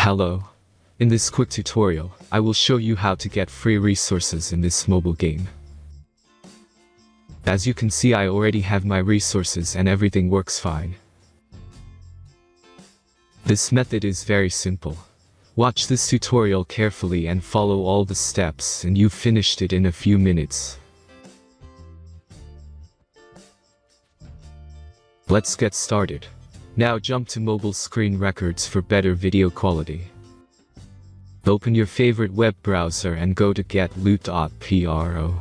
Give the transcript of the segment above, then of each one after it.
Hello. In this quick tutorial, I will show you how to get free resources in this mobile game. As you can see, I already have my resources and everything works fine. This method is very simple. Watch this tutorial carefully and follow all the steps and you've finished it in a few minutes. Let's get started. Now jump to mobile screen records for better video quality. Open your favorite web browser and go to getloot.pro.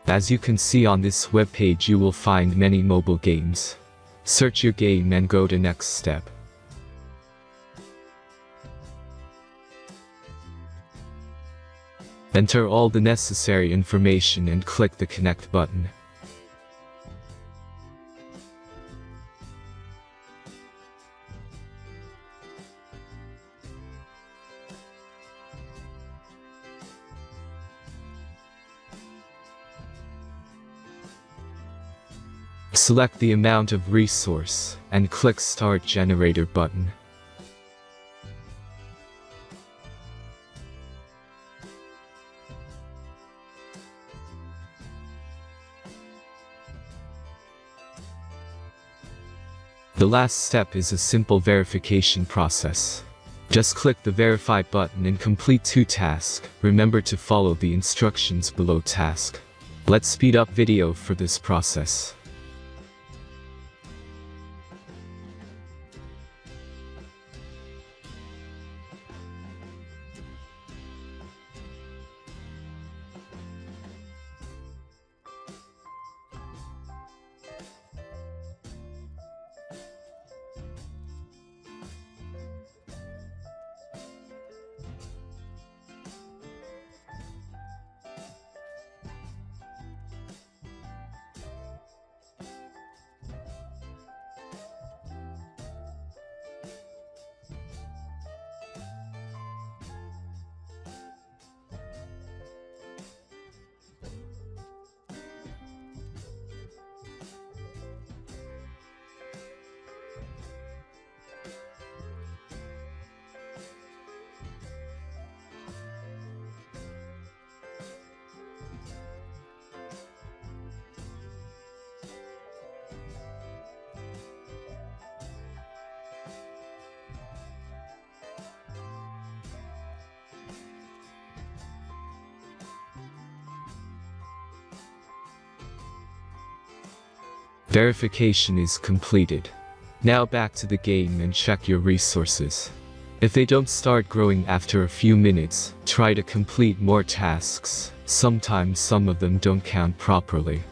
As you can see on this web page, you will find many mobile games. Search your game and go to next step. Enter all the necessary information and click the connect button. Select the amount of resource and click Start Generator button. The last step is a simple verification process. Just click the Verify button and complete 2 tasks. Remember to follow the instructions below task. Let's speed up video for this process. Verification is completed. Now back to the game and check your resources. If they don't start growing after a few minutes, try to complete more tasks. Sometimes some of them don't count properly.